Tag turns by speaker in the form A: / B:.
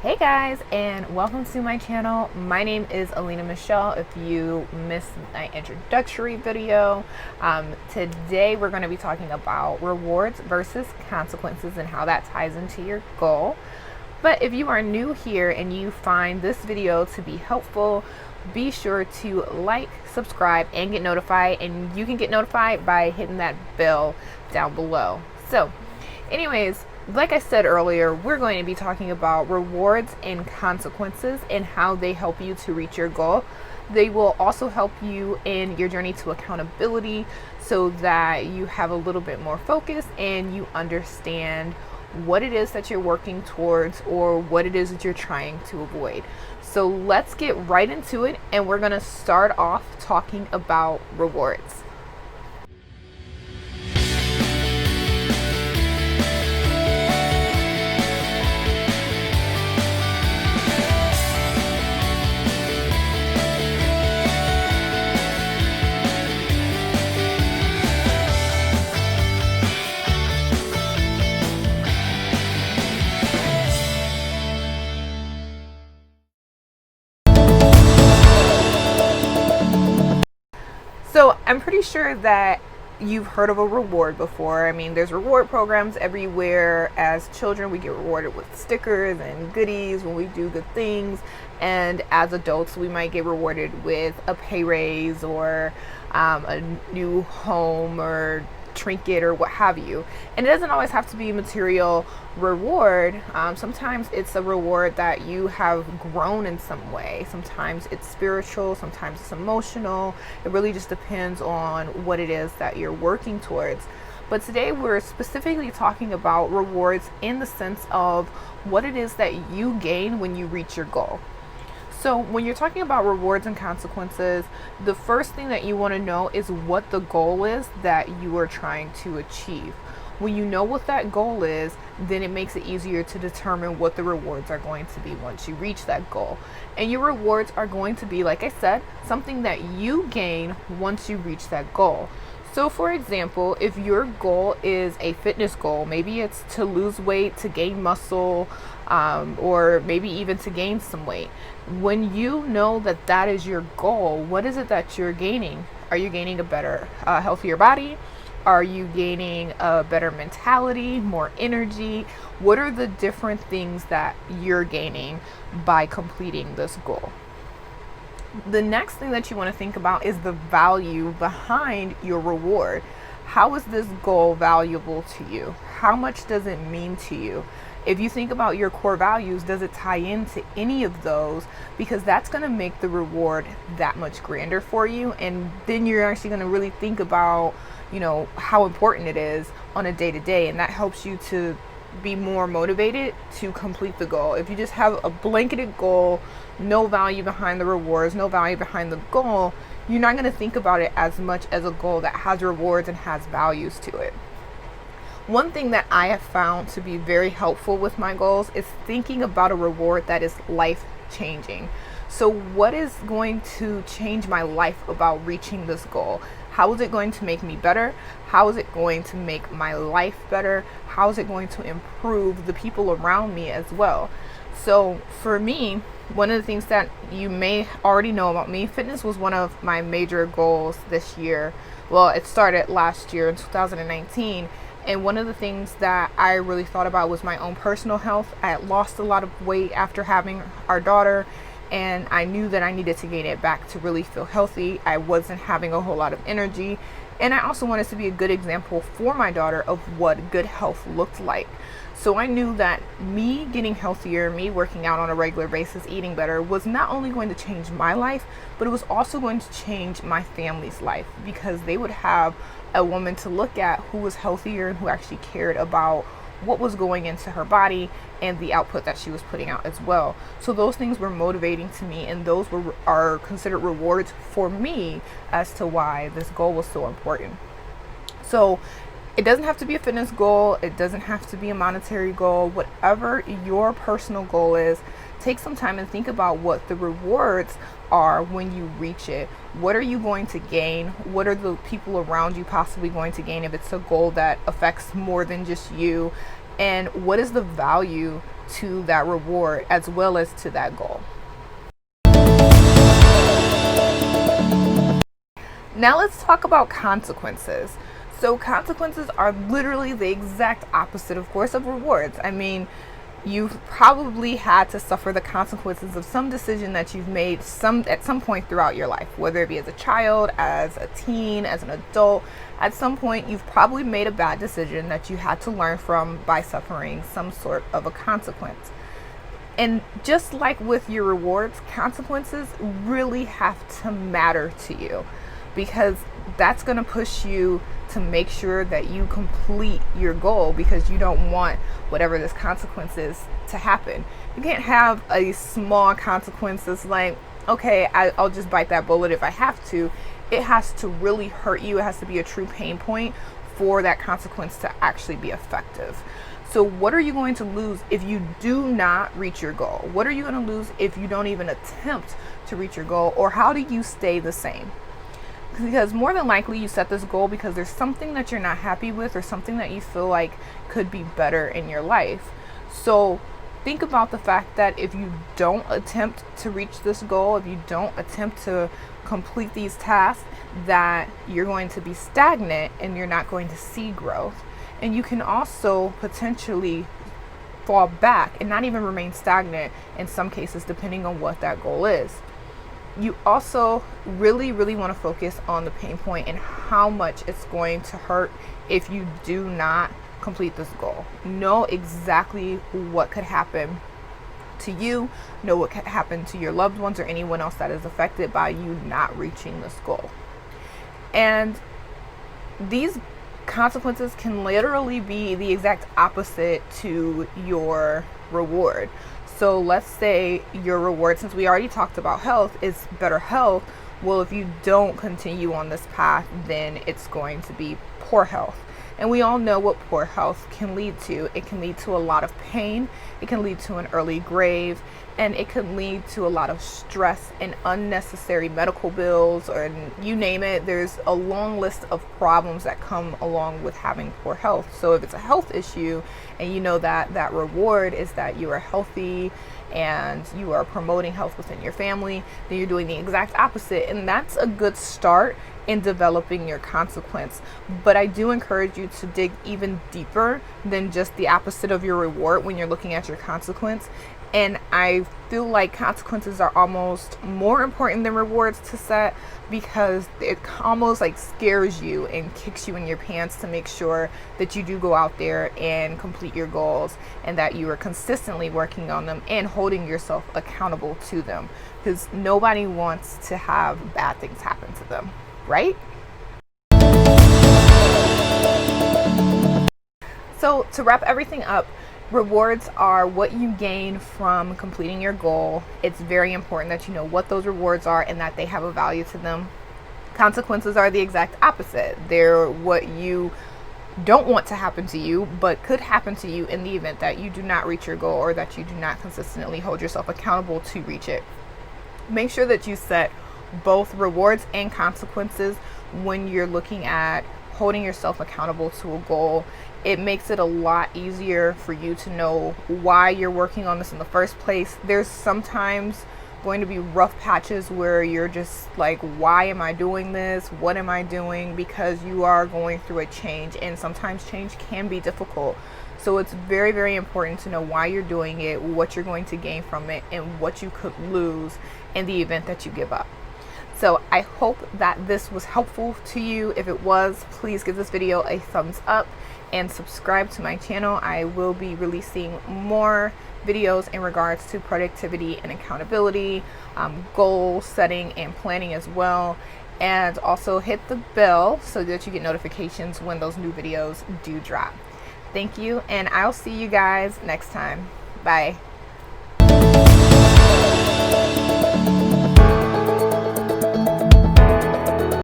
A: Hey guys, and welcome to my channel. My name is Alina Michelle. If you missed my introductory video, today we're going to be talking about rewards versus consequences and how that ties into your goal. But if you are new here and you find this video to be helpful, be sure to like, subscribe, and get notified. And you can get notified by hitting that bell down below. So anyways, like I said earlier, we're going to be talking about rewards and consequences and how they help you to reach your goal. They will also help you in your journey to accountability so that you have a little bit more focus and you understand what it is that you're working towards or what it is that you're trying to avoid. So let's get right into it, and we're going to start off talking about rewards. So I'm pretty sure that you've heard of a reward before. I mean, there's reward programs everywhere. As children, we get rewarded with stickers and goodies when we do good things. And as adults, we might get rewarded with a pay raise or a new home or trinket or what have you. And it doesn't always have to be material reward. Sometimes it's a reward that you have grown in some way. Sometimes it's spiritual, sometimes it's emotional. It really just depends on what it is that you're working towards. But today we're specifically talking about rewards in the sense of what it is that you gain when you reach your goal. So when you're talking about rewards and consequences, the first thing that you want to know is what the goal is that you are trying to achieve. When you know what that goal is, then it makes it easier to determine what the rewards are going to be once you reach that goal. And your rewards are going to be, like I said, something that you gain once you reach that goal. So for example, if your goal is a fitness goal, maybe it's to lose weight, to gain muscle, or maybe even to gain some weight. When you know that that is your goal, what is it that you're gaining? Are you gaining a better, healthier body? Are you gaining a better mentality, more energy? What are the different things that you're gaining by completing this goal? The next thing that you want to think about is the value behind your reward. How is this goal valuable to you? How much does it mean to you? If you think about your core values, does it tie into any of those? Because that's going to make the reward that much grander for you. And then you're actually going to really think about, how important it is on a day-to-day. And that helps you to be more motivated to complete the goal. If you just have a blanketed goal, no value behind the rewards, no value behind the goal, you're not going to think about it as much as a goal that has rewards and has values to it. One thing that I have found to be very helpful with my goals is thinking about a reward that is life-changing. So what is going to change my life about reaching this goal? How is it going to make me better? How is it going to make my life better? How is it going to improve the people around me as well? So for me, one of the things that you may already know about me, fitness was one of my major goals this year. Well, it started last year in 2019. And one of the things that I really thought about was my own personal health. I had lost a lot of weight after having our daughter, and I knew that I needed to gain it back to really feel healthy. I wasn't having a whole lot of energy. And I also wanted to be a good example for my daughter of what good health looked like. So I knew that me getting healthier, me working out on a regular basis, eating better, was not only going to change my life, but it was also going to change my family's life, because they would have a woman to look at who was healthier and who actually cared about what was going into her body and the output that she was putting out as well. So those things were motivating to me, and those are considered rewards for me as to why this goal was so important. So it doesn't have to be a fitness goal. It doesn't have to be a monetary goal. Whatever your personal goal is, take some time and think about what the rewards are when you reach it. What are you going to gain? What are the people around you possibly going to gain if it's a goal that affects more than just you? And what is the value to that reward as well as to that goal. Now let's talk about consequences. So consequences are literally the exact opposite, of course, of rewards. I mean, you've probably had to suffer the consequences of some decision that you've made at some point throughout your life, whether it be as a child, as a teen, as an adult. At some point, you've probably made a bad decision that you had to learn from by suffering some sort of a consequence. And just like with your rewards, consequences really have to matter to you, because that's going to push you to make sure that you complete your goal, because you don't want whatever this consequence is to happen. You can't have a small consequence that's like, okay, I'll just bite that bullet if I have to. It has to really hurt you. It has to be a true pain point for that consequence to actually be effective. So what are you going to lose if you do not reach your goal? What are you going to lose if you don't even attempt to reach your goal? Or how do you stay the same? Because more than likely you set this goal because there's something that you're not happy with, or something that you feel like could be better in your life. So think about the fact that if you don't attempt to reach this goal, if you don't attempt to complete these tasks, that you're going to be stagnant and you're not going to see growth. And you can also potentially fall back and not even remain stagnant in some cases, depending on what that goal is. You also really want to focus on the pain point and how much it's going to hurt if you do not complete this goal. Know exactly what could happen to you, know what could happen to your loved ones or anyone else that is affected by you not reaching this goal. And these consequences can literally be the exact opposite to your reward. So let's say your reward, since we already talked about health, is better health. Well, if you don't continue on this path, then it's going to be poor health. And we all know what poor health can lead to. It can lead to a lot of pain. It can lead to an early grave. And it can lead to a lot of stress and unnecessary medical bills, or you name it. There's a long list of problems that come along with having poor health. So if it's a health issue and you know that that reward is that you are healthy and you are promoting health within your family, then you're doing the exact opposite. And that's a good start in developing your consequence. But I do encourage you to dig even deeper than just the opposite of your reward when you're looking at your consequence. And I feel like consequences are almost more important than rewards to set, because it almost like scares you and kicks you in your pants to make sure that you do go out there and complete your goals, and that you are consistently working on them and holding yourself accountable to them, because nobody wants to have bad things happen to them, right? So to wrap everything up, rewards are what you gain from completing your goal. It's very important that you know what those rewards are and that they have a value to them. Consequences are the exact opposite. They're what you don't want to happen to you, but could happen to you in the event that you do not reach your goal, or that you do not consistently hold yourself accountable to reach it. Make sure that you set both rewards and consequences when you're looking at holding yourself accountable to a goal. It makes it a lot easier for you to know why you're working on this in the first place. There's sometimes going to be rough patches where you're just like, why am I doing this? What am I doing? Because you are going through a change, and sometimes change can be difficult. So it's very important to know why you're doing it, what you're going to gain from it, and what you could lose in the event that you give up. So I hope that this was helpful to you. If it was, please give this video a thumbs up and subscribe to my channel. I will be releasing more videos in regards to productivity and accountability, goal setting and planning as well. And also hit the bell so that you get notifications when those new videos do drop. Thank you, and I'll see you guys next time. Bye.